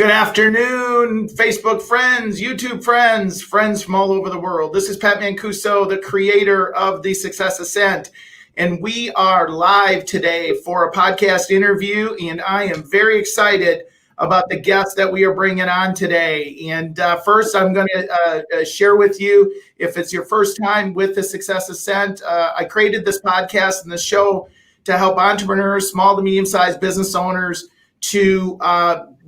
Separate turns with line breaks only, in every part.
Good afternoon, Facebook friends, YouTube friends, friends from all over the world. This is Pat Mancuso, the creator of the Success Ascent, and we are live today for a podcast interview, and I am very excited about the guests that we are bringing on today. And first, I'm going to share with you, if it's your first time with the Success Ascent, I created this podcast and this show to help entrepreneurs, small to medium-sized business owners, to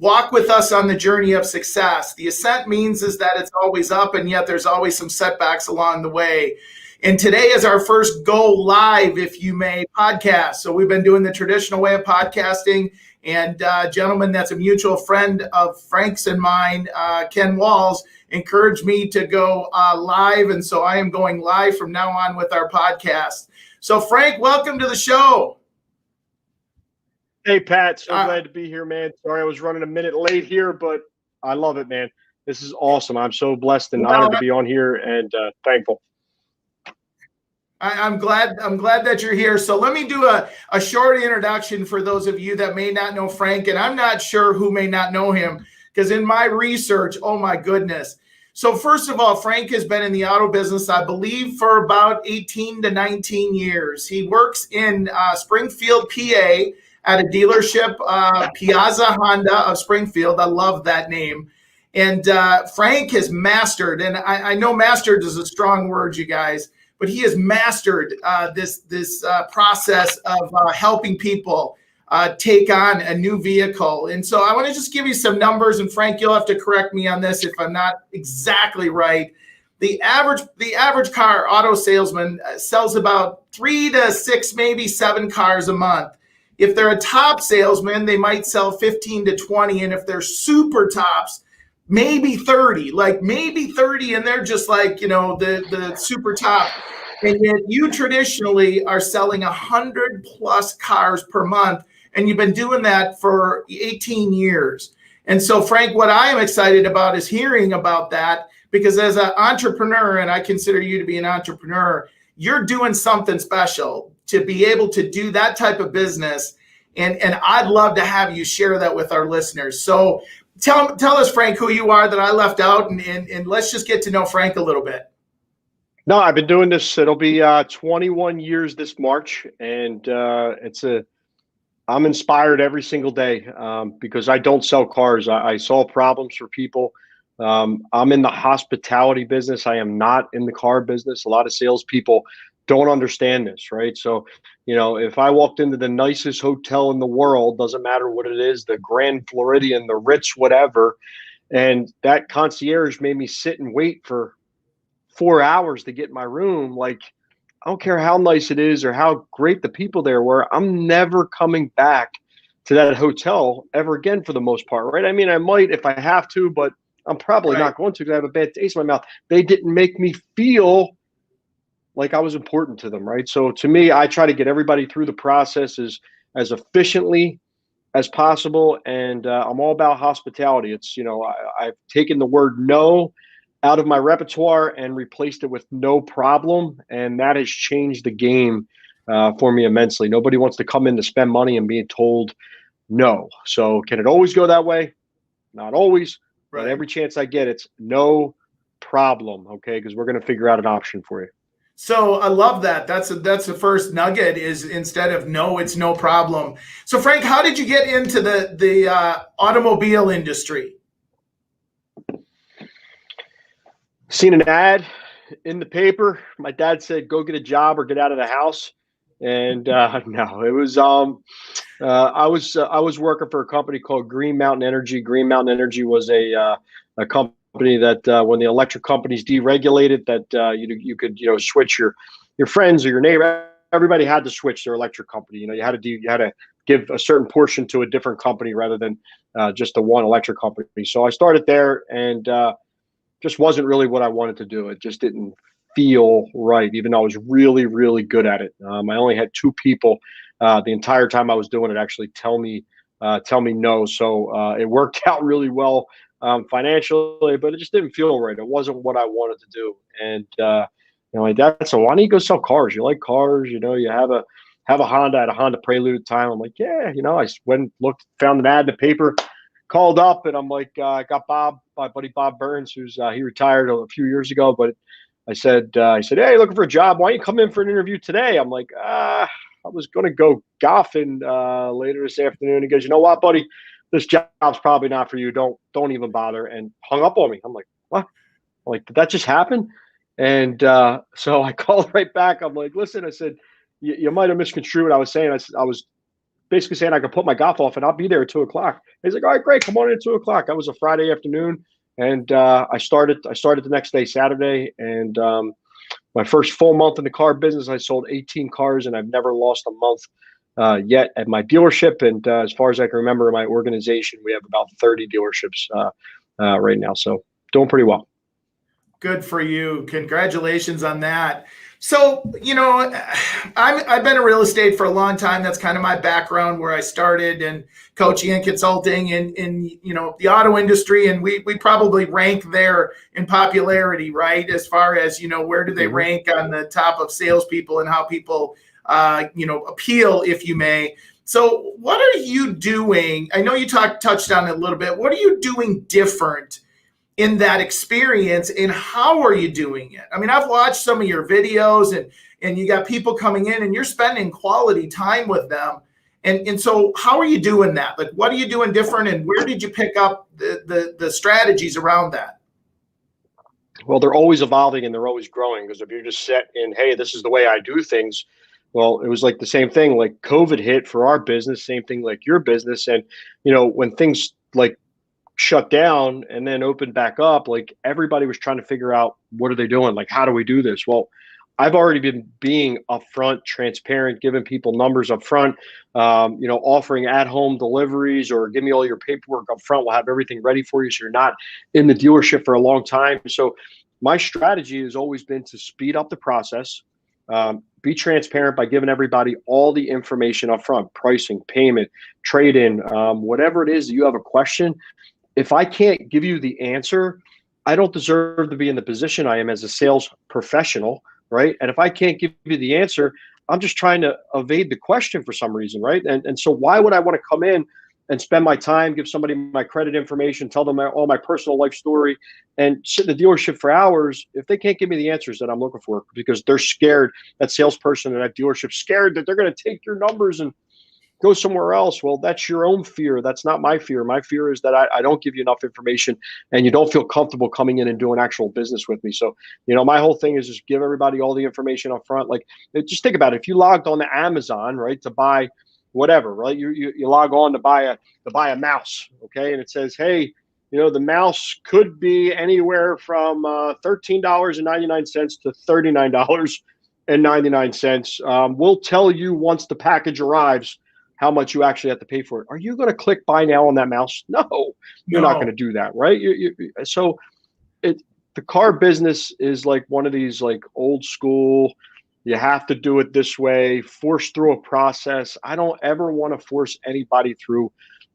walk with us on the journey of success. The ascent means is that it's always up, and yet there's always some setbacks along the way. And today is our first go live, if you may, podcast. So we've been doing the traditional way of podcasting, and a gentleman that's a mutual friend of Frank's and mine, Ken Walls, encouraged me to go live, and so I am going live from now on with our podcast. So Frank, welcome to the show.
Hey, Pat, so glad to be here, man. Sorry I was running a minute late here, but I love it, man. This is awesome. I'm so blessed and honored to be on here and thankful.
I'm glad that you're here. So let me do a short introduction for those of you that may not know Frank, and I'm not sure who may not know him, because in my research, oh my goodness. So first of all, Frank has been in the auto business, I believe, for about 18 to 19 years. He works in Springfield, PA, at a dealership, Piazza Honda of Springfield. I love that name. And Frank has mastered, and I know mastered is a strong word, you guys, but he has mastered this process of helping people take on a new vehicle. And so I want to just give you some numbers, and Frank, you'll have to correct me on this if I'm not exactly right. The average car auto salesman sells about 3 to 6, maybe 7 cars a month. If they're a top salesman, they might sell 15 to 20. And if they're super tops, maybe 30, and they're just like, the super top. And yet you traditionally are selling 100 plus cars per month. And you've been doing that for 18 years. And so, Frank, what I am excited about is hearing about that, because as an entrepreneur, and I consider you to be an entrepreneur, you're doing something special to be able to do that type of business. And I'd love to have you share that with our listeners. So tell us, Frank, who you are that I left out, and let's just get to know Frank a little bit.
No, I've been doing this. It'll be 21 years this March. And I'm inspired every single day because I don't sell cars. I solve problems for people. I'm in the hospitality business. I am not in the car business. A lot of salespeople don't understand this, right? So, if I walked into the nicest hotel in the world, doesn't matter what it is, the Grand Floridian, the Ritz, whatever, and that concierge made me sit and wait for 4 hours to get in my room, like, I don't care how nice it is or how great the people there were, I'm never coming back to that hotel ever again for the most part, right? I mean, I might if I have to, but I'm probably not going to because I have a bad taste in my mouth. They didn't make me feel like I was important to them, right? So to me, I try to get everybody through the process as efficiently as possible, and I'm all about hospitality. It's, I've taken the word no out of my repertoire and replaced it with no problem, and that has changed the game for me immensely. Nobody wants to come in to spend money and being told no. So can it always go that way? Not always, but every chance I get, it's no problem, okay? Because we're going to figure out an option for you.
So I love that. That's the first nugget, is instead of no, it's no problem. So Frank, how did you get into the automobile industry?
Seen an ad in the paper. My dad said, go get a job or get out of the house. And no, it was I was working for a company called Green Mountain Energy. Green Mountain Energy was a company that when the electric companies deregulated, that you could switch your friends or your neighbor. Everybody had to switch their electric company. You had to give a certain portion to a different company rather than just the one electric company. So I started there, and just wasn't really what I wanted to do. It just didn't feel right, even though I was really, really good at it. I only had 2 people the entire time I was doing it actually tell me no. So it worked out really well financially, but it just didn't feel right. It wasn't what I wanted to do. And my dad said, why don't you go sell cars? You like cars, you have a Honda. I had a Honda Prelude at the time. I'm like, yeah, I went, looked, found an ad in the paper, called up and I'm like, I got Bob, my buddy Bob Burns, who's he retired a few years ago, but I said, hey, looking for a job. Why don't you come in for an interview today? I'm like, I was going to go golfing later this afternoon. He goes, you know what, buddy? This job's probably not for you. Don't even bother. And hung up on me. I'm like, what? I'm like, did that just happen? And so I called right back. I'm like, listen, I said, you might have misconstrued what I was saying. I was basically saying I could put my golf off and I'll be there at 2:00. He's like, all right, great. Come on in at 2:00. That was a Friday afternoon. And I started the next day, Saturday. And my first full month in the car business, I sold 18 cars and I've never lost a month yet at my dealership. And as far as I can remember, in my organization, we have about 30 dealerships right now. So doing pretty well.
Good for you. Congratulations on that. So, I've been in real estate for a long time. That's kind of my background, where I started in coaching and consulting in the auto industry. And we probably rank there in popularity, right? As far as, where do they rank on the top of salespeople and how people, appeal, if you may. So what are you doing? I know you touched on it a little bit. What are you doing different in that experience, and how are you doing it? I mean, I've watched some of your videos, and you got people coming in and you're spending quality time with them. And so how are you doing that? Like, what are you doing different, and where did you pick up the strategies around that?
Well, they're always evolving and they're always growing, because if you're just set in, hey, this is the way I do things, well, it was like the same thing, like COVID hit for our business, same thing like your business. And, when things like shut down and then opened back up, like everybody was trying to figure out, what are they doing? Like, how do we do this? Well, I've already been being upfront, transparent, giving people numbers up front, offering at-home deliveries, or give me all your paperwork up front. We'll have everything ready for you, so you're not in the dealership for a long time. So my strategy has always been to speed up the process, be transparent by giving everybody all the information up front: pricing, payment, trade-in, whatever it is that you have a question. If I can't give you the answer, I don't deserve to be in the position I am as a sales professional, right? And if I can't give you the answer, I'm just trying to evade the question for some reason, right? And so why would I want to come in and spend my time, give somebody my credit information, tell them all my personal life story, and sit in the dealership for hours if they can't give me the answers that I'm looking for, because they're scared, that salesperson in that dealership scared that they're going to take your numbers and go somewhere else. Well, that's your own fear. That's not my fear. My fear is that I don't give you enough information and you don't feel comfortable coming in and doing actual business with me. So, my whole thing is just give everybody all the information up front. Like, just think about it. If you logged on to Amazon, right, to buy whatever, right, you log on to buy a mouse, okay, and it says, hey, the mouse could be anywhere from $13.99 to $39.99. We'll tell you once the package arrives how much you actually have to pay for it. Are you going to click buy now on that mouse? No, you're not going to do that, right? So the car business is like one of these like old school, you have to do it this way, force through a process. I don't ever want to force anybody through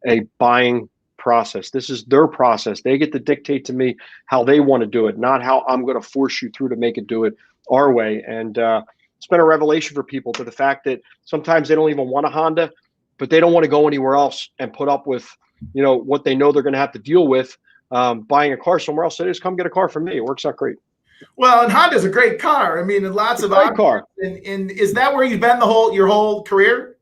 a buying process. This is their process. They get to dictate to me how they want to do it, not how I'm going to force you through to make it do it our way. And it's been a revelation for people, to the fact that sometimes they don't even want a Honda, but they don't want to go anywhere else and put up with, what they know they're going to have to deal with buying a car somewhere else. So they just come get a car from me. It works out great.
Well, and Honda's a great car. I mean, lots of
great car.
And is that where you've been your whole career?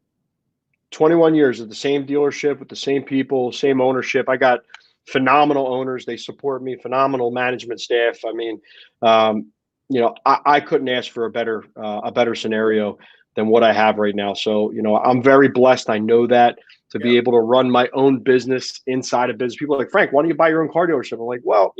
21 years at the same dealership with the same people, same ownership. I got phenomenal owners. They support me, phenomenal management staff. I mean, I couldn't ask for a better scenario than what I have right now. So, I'm very blessed. I know that, to be able to run my own business inside a business. People are like, Frank, why don't you buy your own car dealership? I'm like, well,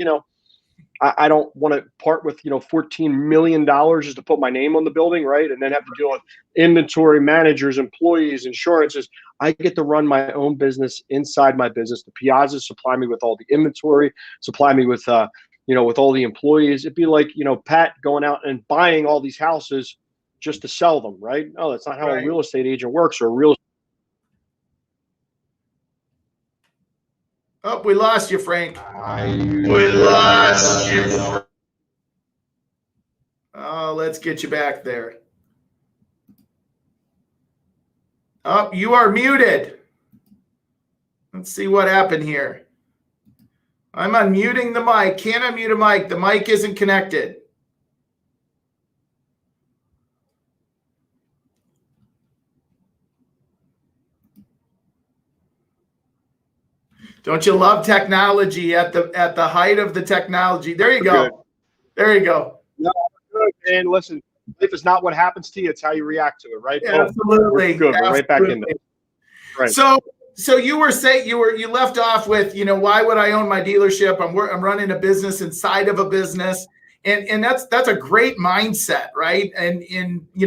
I don't want to part with, $14 million just to put my name on the building, right? And then have to deal with inventory, managers, employees, insurances. I get to run my own business inside my business. The Piazzas supply me with all the inventory, supply me with, with all the employees. It'd be like, Pat going out and buying all these houses just to sell them, right? No, that's not how a real estate agent works, or a real.
Oh, we lost you, Frank.
We lost you.
Oh, let's get you back there. Oh, you are muted. Let's see what happened here. I'm unmuting the mic. Can't unmute a mic. The mic isn't connected. Don't you love technology at the height of the technology? There you go.
Good.
There you go.
No, good. And listen, life is not what happens to you; it's how you react to it, right?
Absolutely.
We're good. We're right back in there. Right.
So you were saying you left off with, why would I own my dealership? I'm running a business inside of a business, and that's a great mindset, right? And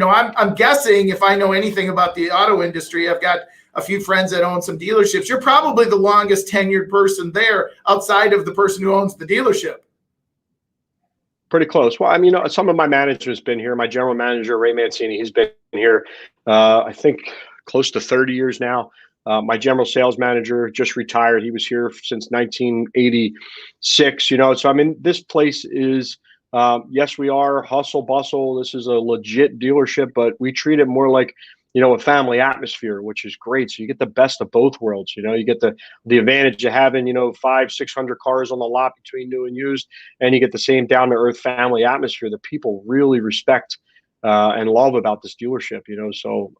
I'm guessing, if I know anything about the auto industry, I've got a few friends that own some dealerships. You're probably the longest tenured person there outside of the person who owns the dealership.
Pretty close. Well, I mean, some of my management's been here. My general manager, Ray Mancini, he's been here, I think, close to 30 years now. My general sales manager just retired. He was here since 1986. So I mean, this place is, yes, we are hustle bustle. This is a legit dealership, but we treat it more like, a family atmosphere, which is great. So you get the best of both worlds. You get the advantage of having, 500-600 cars on the lot between new and used, and you get the same down to earth family atmosphere that people really respect and love about this dealership. So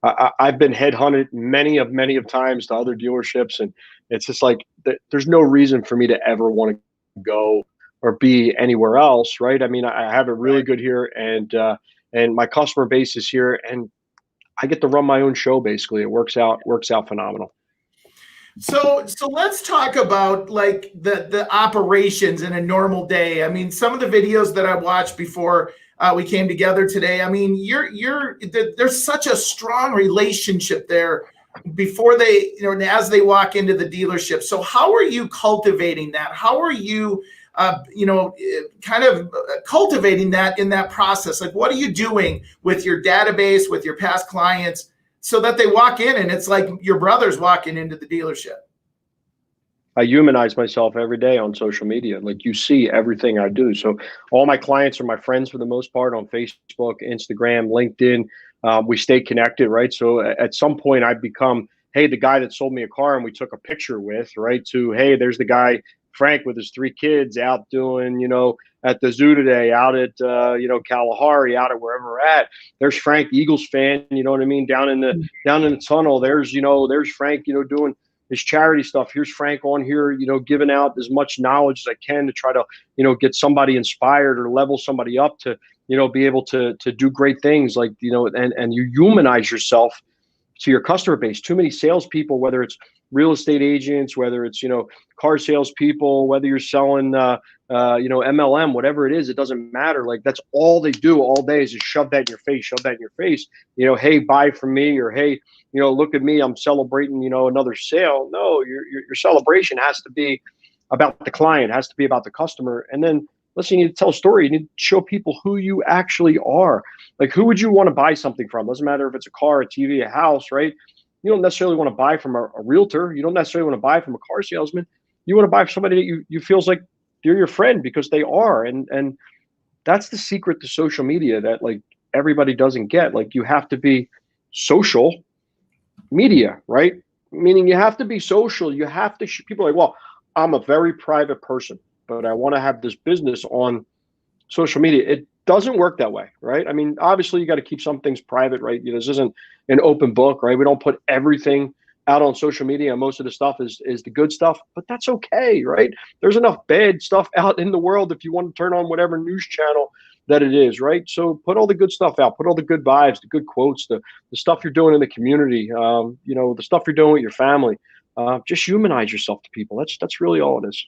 I've been headhunted many of times to other dealerships, and it's just like there's no reason for me to ever want to go or be anywhere else, right? I mean, I have it really good here, and my customer base is here, and I get to run my own show. Basically, it works out phenomenal.
So let's talk about like the operations in a normal day. I mean, some of the videos that I watched before we came together today, I mean, there's such a strong relationship there before they, as they walk into the dealership. So how are you cultivating that? How are you, kind of cultivating that in that process? Like, what are you doing with your database, with your past clients, so that they walk in and it's like your brother's walking into the dealership?
I humanize myself every day on social media. Like, you see everything I do. So all my clients are my friends for the most part on Facebook, Instagram, LinkedIn. We stay connected, right? So at some point I become, hey, the guy that sold me a car and we took a picture with, right? To, hey, there's the guy, Frank, with his 3 kids out doing, at the zoo today, out at, Kalahari, out at wherever we're at. There's Frank, Eagles fan, you know what I mean? Down in the tunnel. There's Frank, doing his charity stuff. Here's Frank on here, giving out as much knowledge as I can to try to, get somebody inspired or level somebody up to, be able to do great things, like, and you humanize yourself to your customer base. Too many salespeople, whether it's real estate agents, whether it's, car salespeople, whether you're selling, MLM, whatever it is, it doesn't matter. Like, that's all they do all day is just shove that in your face, hey, buy from me, or, hey, look at me, I'm celebrating, another sale. No, your celebration has to be about the client, has to be about the customer. And then, listen, you need to tell a story. You need to show people who you actually are. Like, who would you want to buy something from? Doesn't matter if it's a car, a TV, a house, right? You don't necessarily want to buy from a realtor. You don't necessarily want to buy from a car salesman. You want to buy from somebody that you feels like they're your friend, because they are. And that's the secret to social media that, like, everybody doesn't get. Like, you have to be social media, right? Meaning you have to be social. You have to, people are like, well, I'm a very private person, but I want to have this business on social media. It doesn't work that way, right? I mean, obviously you got to keep some things private, right? This isn't an open book, right? We don't put everything out on social media. Most of the stuff is the good stuff, but that's okay, right? There's enough bad stuff out in the world if you want to turn on whatever news channel that it is, right? So put all the good stuff out, put all the good vibes, the good quotes, the stuff you're doing in the community, the stuff you're doing with your family. Just humanize yourself to people. That's really all it is.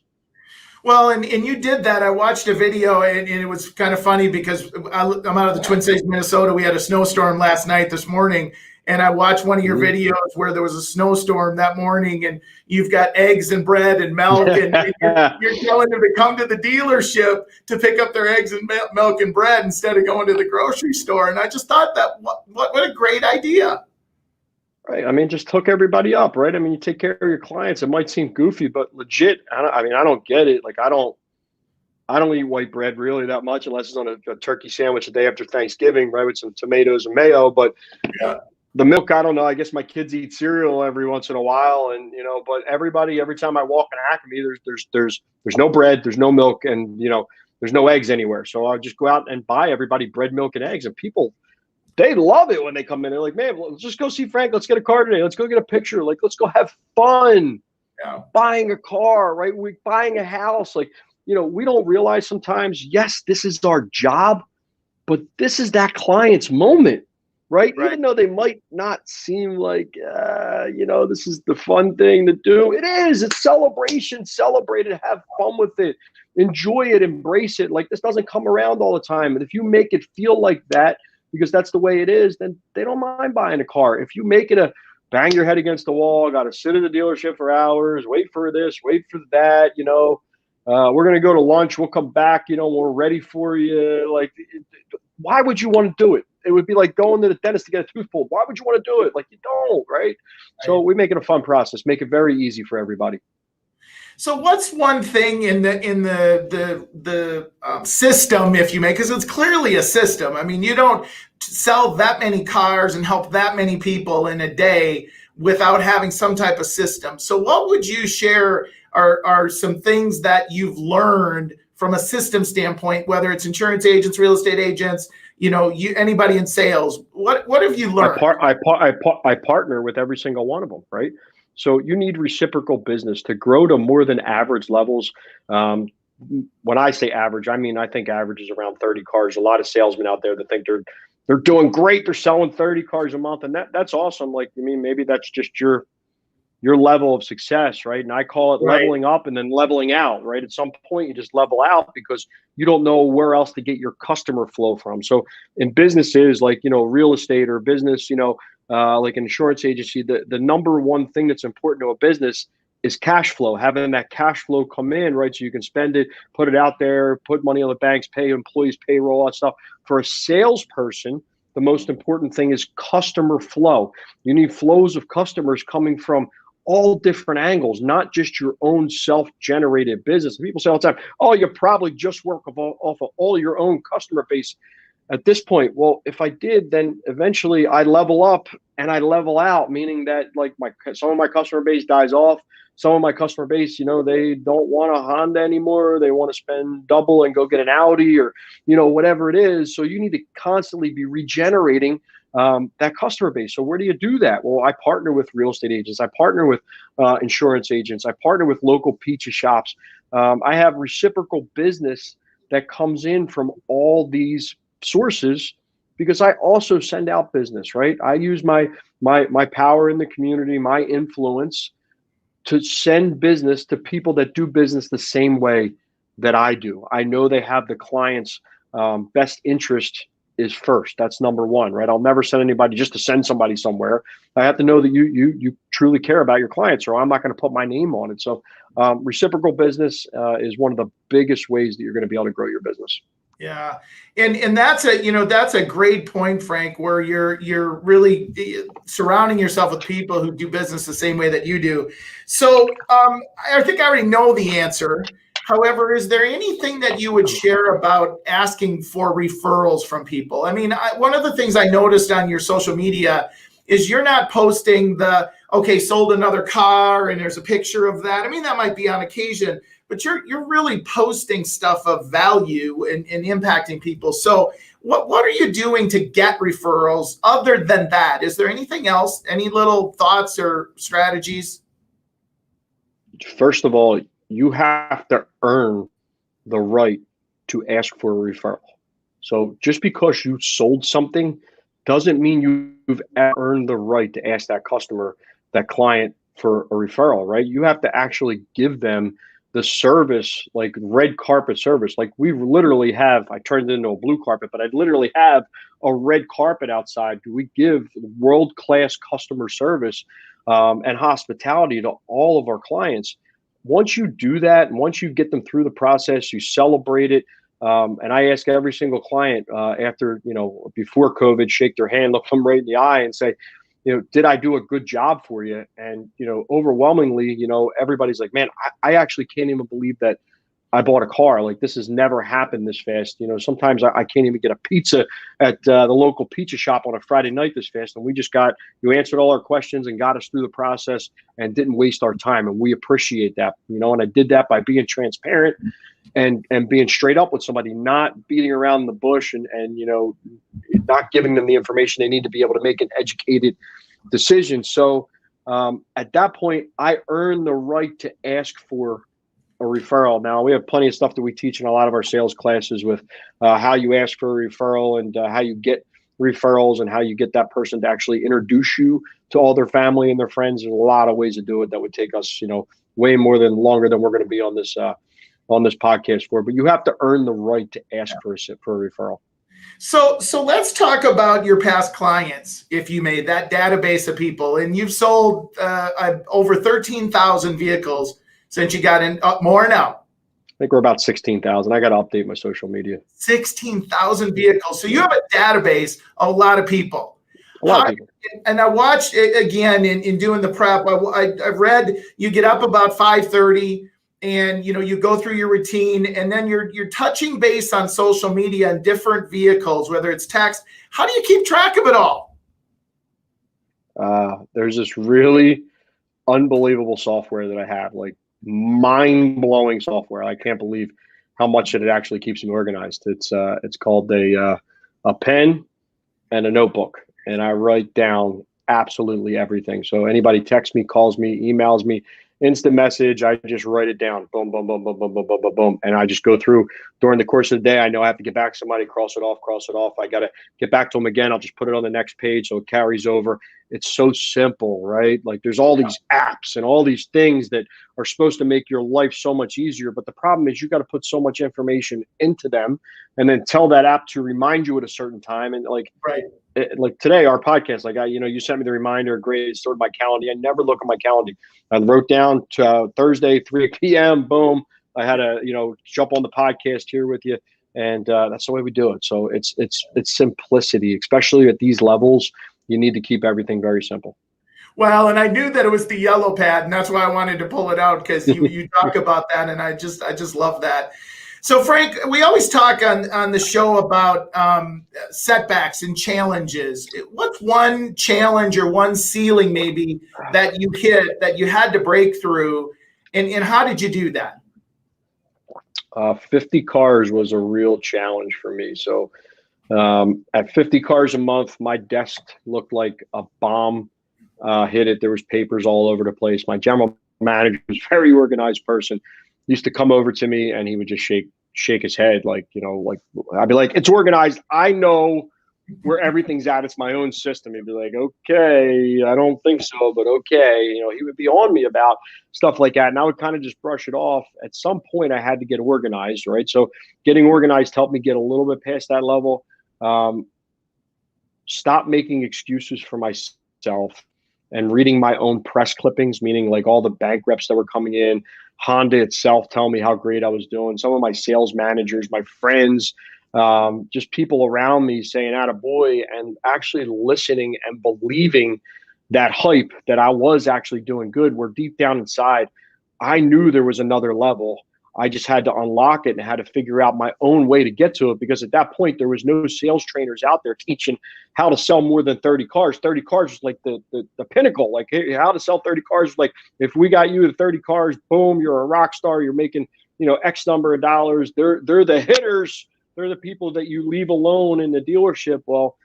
Well, and you did that. I watched a video, and it was kind of funny because I'm out of the Twin Cities, Minnesota. We had a snowstorm this morning, and I watched one of your videos where there was a snowstorm that morning, and you've got eggs and bread and milk, and you're telling them to come to the dealership to pick up their eggs and milk and bread instead of going to the grocery store. And I just thought that what a great idea.
Right. I mean, just hook everybody up, right? I mean, you take care of your clients. It might seem goofy, but legit, I don't get it. Like, I don't eat white bread really that much unless it's on a turkey sandwich the day after Thanksgiving, right, with some tomatoes and mayo. But The milk, I don't know. I guess my kids eat cereal every once in a while, and but every time I walk in Acme, there's no bread, there's no milk, and there's no eggs anywhere. So I'll just go out and buy everybody bread, milk, and eggs, and people, they love it when they come in. They're like, man, let's just go see Frank. Let's get a car today. Let's go get a picture. Like, let's go have fun.
Yeah.
Buying a car, right? We're buying a house. Like, we don't realize sometimes, yes, this is our job, but this is that client's moment, right? Even though they might not seem like, this is the fun thing to do. It is. It's celebration. Celebrate it. Have fun with it. Enjoy it. Embrace it. Like, this doesn't come around all the time. And if you make it feel like that, because that's the way it is, then they don't mind buying a car. If you make it a bang your head against the wall, got to sit in the dealership for hours, wait for this, wait for that, we're going to go to lunch, we'll come back, we're ready for you. Like, why would you want to do it? It would be like going to the dentist to get a tooth pulled. Why would you want to do it? Like, you don't, right? So we make it a fun process, make it very easy for everybody.
So what's one thing in the system, if you may, because it's clearly a system. I mean, you don't sell that many cars and help that many people in a day without having some type of system. So what would you share are some things that you've learned from a system standpoint, whether it's insurance agents, real estate agents, anybody in sales? What have you learned?
I partner with every single one of them, right? So you need reciprocal business to grow to more than average levels. When I say average, I mean, I think average is around 30 cars. A lot of salesmen out there that think they're doing great. They're selling 30 cars a month, and that's awesome. Like, I mean, maybe that's just your level of success, right? And I call it leveling up and then leveling out, right? At some point, you just level out because you don't know where else to get your customer flow from. So in businesses like, real estate or business, like an insurance agency, the number one thing that's important to a business is cash flow, having that cash flow come in, right? So you can spend it, put it out there, put money on the banks, pay employees, payroll, all that stuff. For a salesperson, the most important thing is customer flow. You need flows of customers coming from all different angles, not just your own self-generated business. People say all the time, oh, you probably just work off of all your own customer base. At this point, well, if I did, then eventually I level up and I level out, meaning that like some of my customer base dies off. Some of my customer base, they don't want a Honda anymore. They want to spend double and go get an Audi or, whatever it is. So you need to constantly be regenerating that customer base. So where do you do that? Well, I partner with real estate agents. I partner with insurance agents. I partner with local pizza shops. I have reciprocal business that comes in from all these sources because I also send out business, right? I use my power in the community, my influence to send business to people that do business the same way that I do. I know they have the client's best interest is first. That's number one, right? I'll never send anybody just to send somebody somewhere. I have to know that you truly care about your clients, or I'm not going to put my name on it. So reciprocal business is one of the biggest ways that you're going to be able to grow your business.
Yeah. And that's a great point, Frank, where you're really surrounding yourself with people who do business the same way that you do. So I think I already know the answer. However, is there anything that you would share about asking for referrals from people? I mean, one of the things I noticed on your social media is you're not posting sold another car and there's a picture of that. I mean, that might be on occasion, but you're really posting stuff of value and impacting people. So what are you doing to get referrals other than that? Is there anything else, any little thoughts or strategies?
First of all, you have to earn the right to ask for a referral. So just because you sold something doesn't mean you've earned the right to ask that customer, that client, for a referral, right? You have to actually give them the service, like red carpet service. Like we literally have, I turned it into a blue carpet, but I literally have a red carpet outside. We give world-class customer service and hospitality to all of our clients. Once you do that, and once you get them through the process, you celebrate it. And I ask every single client after, before COVID, shake their hand, look them right in the eye and say, did I do a good job for you? And, overwhelmingly, everybody's like, man, I actually can't even believe that I bought a car. Like, this has never happened this fast. You know, sometimes I can't even get a pizza at the local pizza shop on a Friday night this fast. And you answered all our questions and got us through the process and didn't waste our time. And we appreciate that, you know, and I did that by being transparent and being straight up with somebody, not beating around the bush and, you know, not giving them the information they need to be able to make an educated decision. So at that point, I earned the right to ask for a referral. Now, we have plenty of stuff that we teach in a lot of our sales classes with how you ask for a referral and how you get referrals and how you get that person to actually introduce you to all their family and their friends. There's a lot of ways to do it that would take us, you know, way longer than we're going to be on this podcast for. But you have to earn the right to ask for a referral.
So let's talk about your past clients, if you made that database of people, and you've sold over 13,000 vehicles since you got in. More now.
I think we're about 16,000. I got to update my social media.
16,000 vehicles. So you have a database of a lot of people.
A lot of people.
And I watched it again in doing the prep. I've read you get up about 5:30 and, you know, you go through your routine, and then you're touching base on social media and different vehicles, whether it's text. How do you keep track of it all?
There's this really unbelievable software that I have, like mind-blowing software. I can't believe how much it actually keeps me organized. It's called a pen and a notebook, and I write down absolutely everything. So anybody texts me, calls me, emails me, instant message, I just write it down. Boom, boom, boom, boom, boom, boom, boom, boom, boom. And I just go through during the course of the day. I know I have to get back to somebody, cross it off. I got to get back to them again. I'll just put it on the next page so it carries over. It's so simple, right? Like, there's all these apps and all these things that are supposed to make your life so much easier. But the problem is you got to put so much information into them and then tell that app to remind you at a certain time. And like today, our podcast, like you sent me the reminder, great, it stored my calendar. I never look at my calendar. I wrote down to Thursday, 3 p.m. Boom. I had to, jump on the podcast here with you. And that's the way we do it. So it's simplicity, especially at these levels. You need to keep everything very simple.
Well, and I knew that it was the yellow pad, and that's why I wanted to pull it out, because you talk about that, and I just love that. So, Frank, we always talk on the show about setbacks and challenges. What's one challenge or one ceiling maybe that you hit that you had to break through, and how did you do that?
50 cars was a real challenge for me. So at 50 cars a month, my desk looked like a bomb hit it. There was papers all over the place. My general manager was a very organized person. He used to come over to me and he would just shake his head like I'd be like, it's organized. I know where everything's at. It's my own system. He'd be like, okay, I don't think so, but okay. He would be on me about stuff like that. And I would kind of just brush it off. At some point I had to get organized, right? So getting organized helped me get a little bit past that level. Stop making excuses for myself and reading my own press clippings, meaning like all the bank reps that were coming in, Honda itself telling me how great I was doing, some of my sales managers, my friends, just people around me saying attaboy, and actually listening and believing that hype that I was actually doing good, where deep down inside, I knew there was another level. I just had to unlock it and had to figure out my own way to get to it, because at that point, there was no sales trainers out there teaching how to sell more than 30 cars. 30 cars was like the pinnacle. Like, hey, how to sell 30 cars was like, if we got you to 30 cars, boom, you're a rock star. You're making, X number of dollars. They're the hitters. They're the people that you leave alone in the dealership. Well,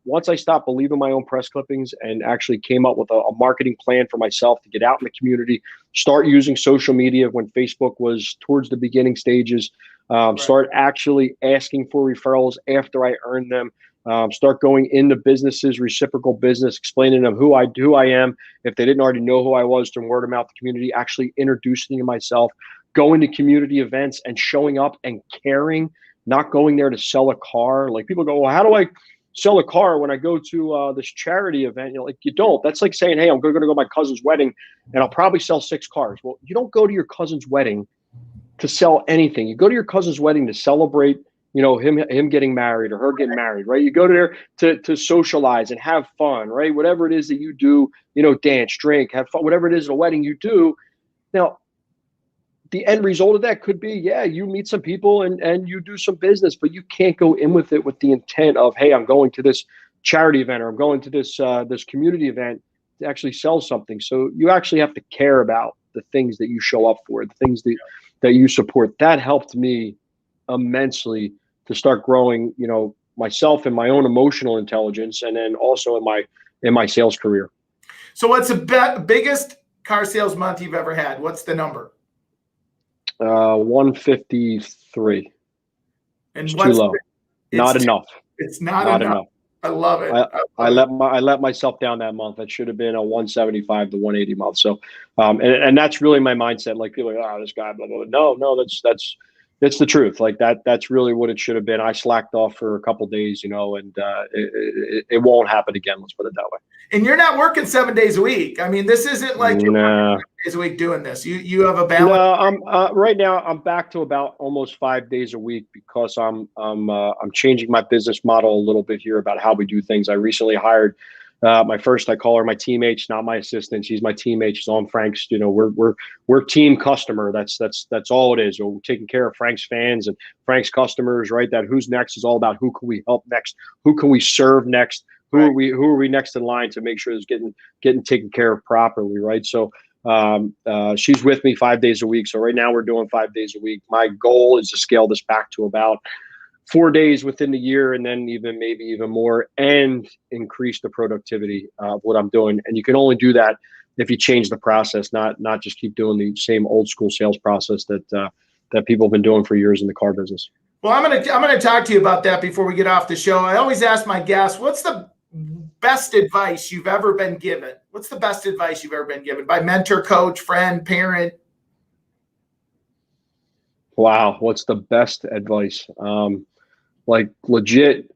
once I stopped believing my own press clippings and actually came up with a marketing plan for myself to get out in the community, start using social media when Facebook was towards the beginning stages, start actually asking for referrals after I earned them, start going into businesses, reciprocal business, explaining to them who I am. If they didn't already know who I was through word of mouth community, actually introducing myself, going to community events and showing up and caring, not going there to sell a car. Like, people go, well, how do I sell a car when I go to this charity event? You don't. That's like saying, hey, I'm going to go to my cousin's wedding and I'll probably sell 6 cars. Well, you don't go to your cousin's wedding to sell anything. You go to your cousin's wedding to celebrate, him getting married or her getting married, right? You go there to socialize and have fun, right? Whatever it is that you do, dance, drink, have fun, whatever it is at a wedding you do. Now, the end result of that could be, yeah, you meet some people and you do some business, but you can't go in with it with the intent of, hey, I'm going to this charity event or I'm going to this this community event to actually sell something. So you actually have to care about the things that you show up for, the things that you support. That helped me immensely to start growing, myself and my own emotional intelligence, and then also in my sales career.
So what's the biggest car sales month you've ever had? What's the number?
153.
And
it's too low. Not enough.
It's not enough. I love it.
I let myself down that month. That should have been a 175 to 180 month. So, and that's really my mindset. Like people are like, oh, this guy, blah, blah, blah. No, that's the truth. Like that's really what it should have been. I slacked off for a couple of days, and it won't happen again. Let's put it that way.
And you're not working 7 days a week. I mean, this isn't like you're working 7 days a week doing this. You have a balance.
No, I'm right now. I'm back to about almost 5 days a week because I'm changing my business model a little bit here about how we do things. I recently hired my first. I call her my teammate, not my assistant. She's my teammate. She's on Frank's. We're team customer. That's all it is. We're taking care of Frank's fans and Frank's customers. Right. That who's next is all about who can we help next, who can we serve next. Who are we next in line to make sure it's getting taken care of properly, right? So she's with me 5 days a week. So right now we're doing 5 days a week. My goal is to scale this back to about 4 days within the year, and then maybe even more, and increase the productivity of what I'm doing. And you can only do that if you change the process, not just keep doing the same old school sales process that people have been doing for years in the car business.
Well, I'm gonna talk to you about that before we get off the show. I always ask my guests, what's the best advice you've ever been given? What's the best advice you've ever been given by mentor, coach, friend, parent?
Wow, what's the best advice? Like legit,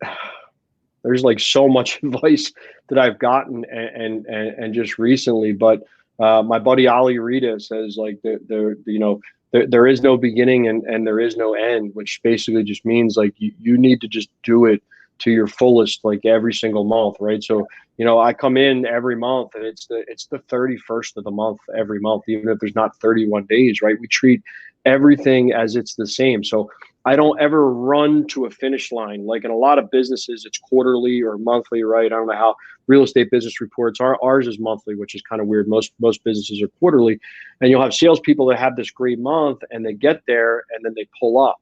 there's like so much advice that I've gotten and just recently. But my buddy Ali Rita says like there is no beginning and there is no end, which basically just means like you need to just do it to your fullest, like every single month, right? So, I come in every month and it's the 31st of the month every month, even if there's not 31 days, right? We treat everything as it's the same. So I don't ever run to a finish line. Like in a lot of businesses, it's quarterly or monthly, right? I don't know how real estate business reports are. Ours is monthly, which is kind of weird. Most businesses are quarterly, and you'll have salespeople that have this great month and they get there and then they pull up.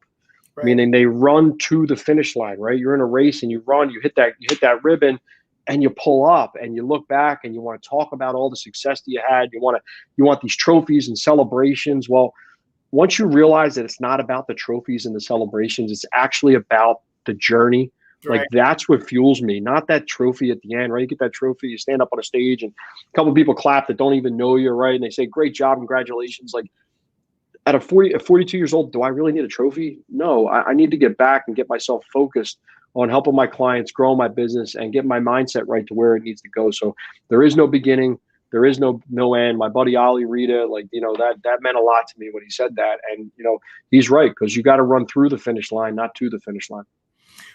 Right. Meaning they run to the finish line, right? You're in a race and you run, you hit that ribbon and you pull up and you look back and you want to talk about all the success that you had. You want these trophies and celebrations. Well, once you realize that it's not about the trophies and the celebrations, it's actually about the journey. Right. Like that's what fuels me, not that trophy at the end, right? You get that trophy, you stand up on a stage and a couple of people clap that don't even know you, right? And they say, great job, congratulations. Like, at 42 years old, do I really need a trophy? No, I need to get back and get myself focused on helping my clients grow my business and get my mindset right to where it needs to go. So there is no beginning. There is no end. My buddy Ali Rita, that meant a lot to me when he said that. And, he's right, because you got to run through the finish line, not to the finish line.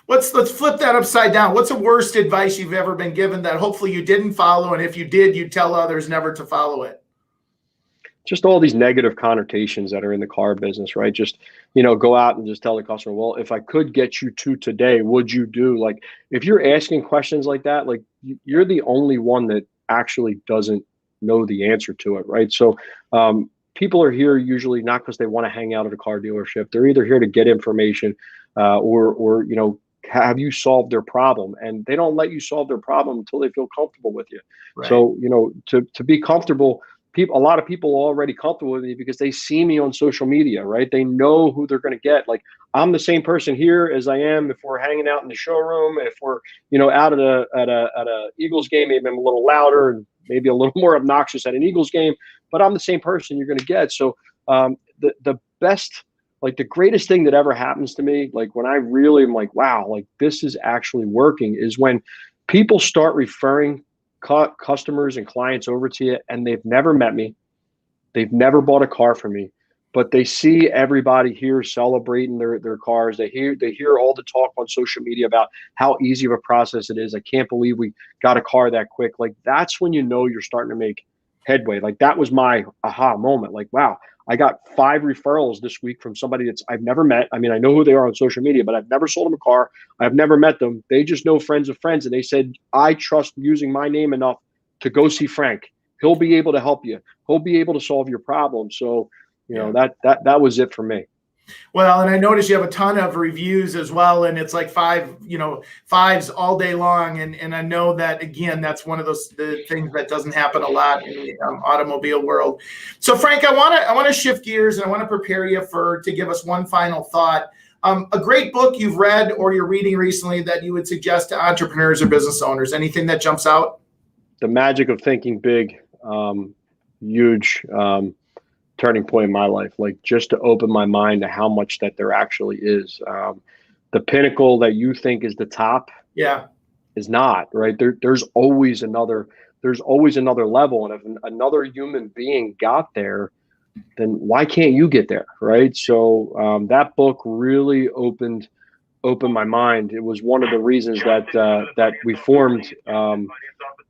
Let's flip that upside down. What's the worst advice you've ever been given that hopefully you didn't follow? And if you did, you'd tell others never to follow it?
Just all these negative connotations that are in the car business, right? Just, go out and just tell the customer, well, if I could get you to today, would you do? Like, if you're asking questions like that, like you're the only one that actually doesn't know the answer to it, right? So people are here usually not because they want to hang out at a car dealership. They're either here to get information or have you solved their problem? And they don't let you solve their problem until they feel comfortable with you. Right. So, to be comfortable, a lot of people are already comfortable with me because they see me on social media, right? They know who they're going to get. Like I'm the same person here as I am if we're hanging out in the showroom, if we're, out at a Eagles game, maybe I'm a little louder and maybe a little more obnoxious at an Eagles game, but I'm the same person you're going to get. So the best, like the greatest thing that ever happens to me, like when I really am like, wow, like this is actually working, is when people start referring customers and clients over to you and they've never met me, they've never bought a car from me, but they see everybody here celebrating their cars. They hear all the talk on social media about how easy of a process it is. I can't believe we got a car that quick. Like that's when you're starting to make headway. Like that was my aha moment. Like, wow, I got 5 referrals this week from somebody that's I've never met. I mean, I know who they are on social media, but I've never sold them a car. I've never met them. They just know friends of friends. And they said, I trust using my name enough to go see Frank. He'll be able to help you. He'll be able to solve your problem. So, you know, that was it for me.
Well, and I noticed you have a ton of reviews as well, and it's like 5s all day long. And I know that, again, that's one of the things that doesn't happen a lot in the automobile world. So Frank, I want to shift gears, and I want to prepare you to give us one final thought. A great book you've read or you're reading recently that you would suggest to entrepreneurs or business owners, anything that jumps out? The Magic of Thinking Big.
Huge turning point in my life, like just to open my mind to how much that there actually is. The pinnacle that you think is the top is not, right? There's always another level. And if another human being got there, then why can't you get there, right? So that book really opened my mind. It was one of the reasons that we formed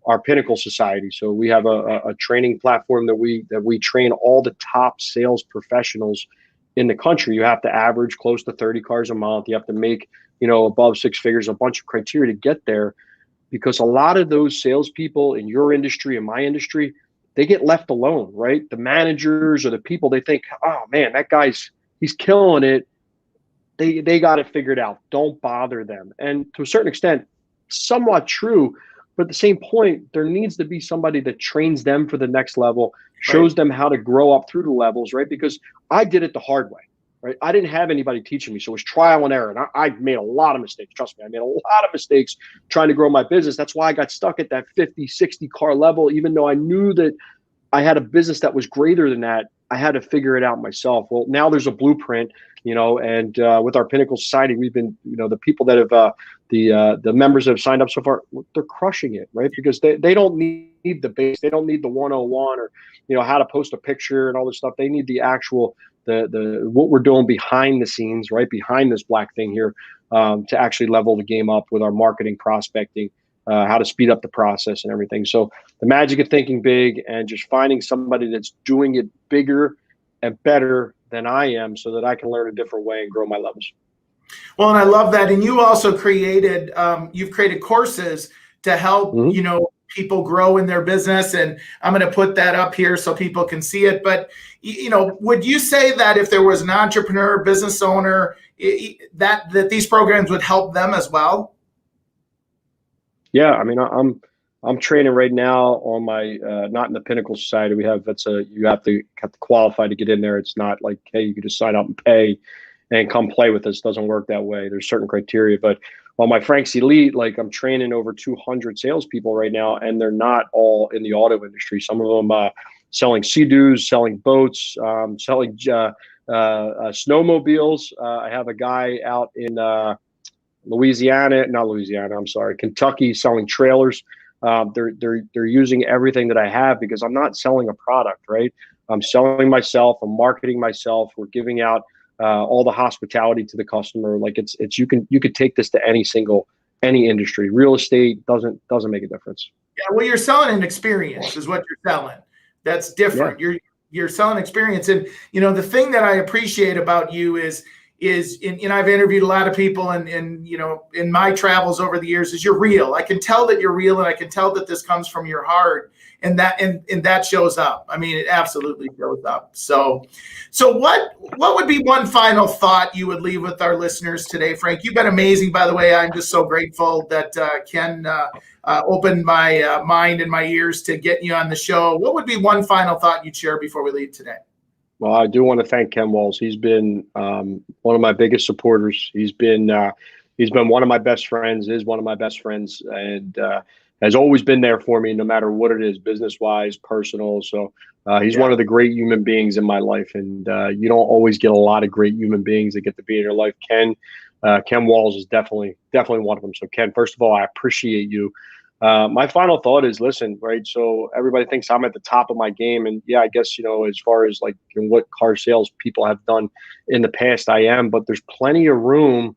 our Pinnacle Society. So we have a training platform that we train all the top sales professionals in the country. You have to average close to 30 cars a month. You have to make, above 6 figures, a bunch of criteria to get there, because a lot of those salespeople in your industry and my industry, they get left alone, right? The managers or the people, they think, oh man, that he's killing it. They got it figured out. Don't bother them. And to a certain extent, somewhat true. But at the same point, there needs to be somebody that trains them for the next level, shows them how to grow up through the levels, right? Because I did it the hard way, right? I didn't have anybody teaching me. So it was trial and error. And I made a lot of mistakes. Trust me, I made a lot of mistakes trying to grow my business. That's why I got stuck at that 50, 60 car level, even though I knew that I had a business that was greater than that. I had to figure it out myself. Well, now there's a blueprint, and with our Pinnacle Society, we've been, the people that have, the members that have signed up so far, they're crushing it, right? Because they don't need the base. They don't need the 101 or, how to post a picture and all this stuff. They need the actual, what we're doing behind the scenes, right? Behind this black thing here, to actually level the game up with our marketing, prospecting, how to speed up the process and everything. So the magic of thinking big and just finding somebody that's doing it bigger and better than I am, so that I can learn a different way and grow my levels.
Well, and I love that. And you also you've created courses to help, people grow in their business. And I'm going to put that up here so people can see it. But, would you say that if there was an entrepreneur, business owner, that these programs would help them as well?
Yeah, I mean, I'm training right now on my not in the Pinnacle Society. You have to qualify to get in there. It's not like, hey, you can just sign up and pay and come play with us. It doesn't work that way. There's certain criteria. But on my Frank's Elite, like I'm training over 200 salespeople right now, and they're not all in the auto industry. Some of them selling Sea-Doos, selling boats, selling snowmobiles. I have a guy out in Kentucky selling trailers. They're using everything that I have, because I'm not selling a product, right? I'm selling myself. I'm marketing myself. We're giving out all the hospitality to the customer. Like you could take this to any industry. Real estate doesn't make a difference.
Yeah, well, you're selling an experience is what you're selling. That's different. Yeah. You're selling experience. And the thing that I appreciate about you is I've interviewed a lot of people and in my travels over the years, is you're real. I can tell that you're real, and I can tell that this comes from your heart, and that shows up. I mean, it absolutely shows up. So what would be one final thought you would leave with our listeners today, Frank? You've been amazing, by the way. I'm just so grateful that Ken opened my mind and my ears to get you on the show. What would be one final thought you'd share before we leave today?
Well, I do want to thank Ken Walls. He's been one of my biggest supporters. He's been one of my best friends, is one of my best friends, and has always been there for me, no matter what it is, business-wise, personal. So he's one of the great human beings in my life, and you don't always get a lot of great human beings that get to be in your life. Ken Walls is definitely one of them. So Ken, first of all, I appreciate you. My final thought is, listen, right? So everybody thinks I'm at the top of my game. And yeah, I guess, as far as like what car sales people have done in the past, I am, but there's plenty of room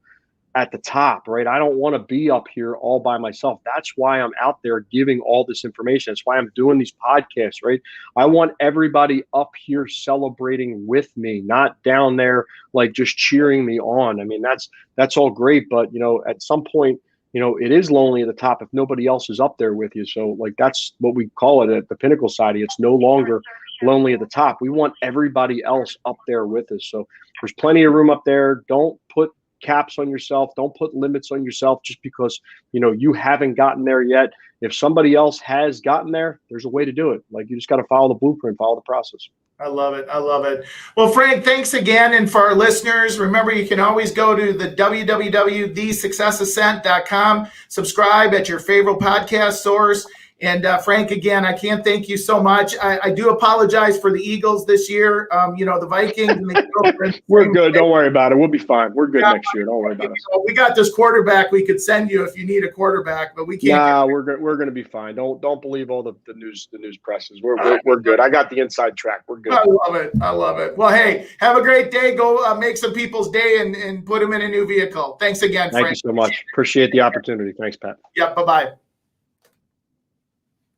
at the top, right? I don't want to be up here all by myself. That's why I'm out there giving all this information. That's why I'm doing these podcasts, right? I want everybody up here celebrating with me, not down there like just cheering me on. I mean, that's all great, but you know, at some point, you know, it is lonely at the top if nobody else is up there with you. So like, that's what we call it at the Pinnacle Society. It's no longer lonely at the top. We want everybody else up there with us. So there's plenty of room up there. Don't put caps on yourself. Don't put limits on yourself just because, you know, you haven't gotten there yet. If somebody else has gotten there, there's a way to do it. Like, you just got to follow the blueprint, follow the process.
I love it. I love it. Well, Frank, thanks again. And for our listeners, remember, you can always go to the www.thesuccessascent.com, subscribe at your favorite podcast source. And Frank, again, I can't thank you so much. I do apologize for the Eagles this year. You know, the Vikings. And the
We're good. Don't worry about it. We'll be fine. We're good next year. Don't worry about it.
We got this quarterback we could send you if you need a quarterback, but we can't.
Nah, we're going to be fine. Don't believe all the news presses. We're good. I got the inside track. We're good.
I love it. I love it. Well, hey, have a great day. Go make some people's day and put them in a new vehicle. Thanks again, Frank.
Thank you so much. Appreciate the opportunity. Thanks, Pat.
Yeah. Bye-bye.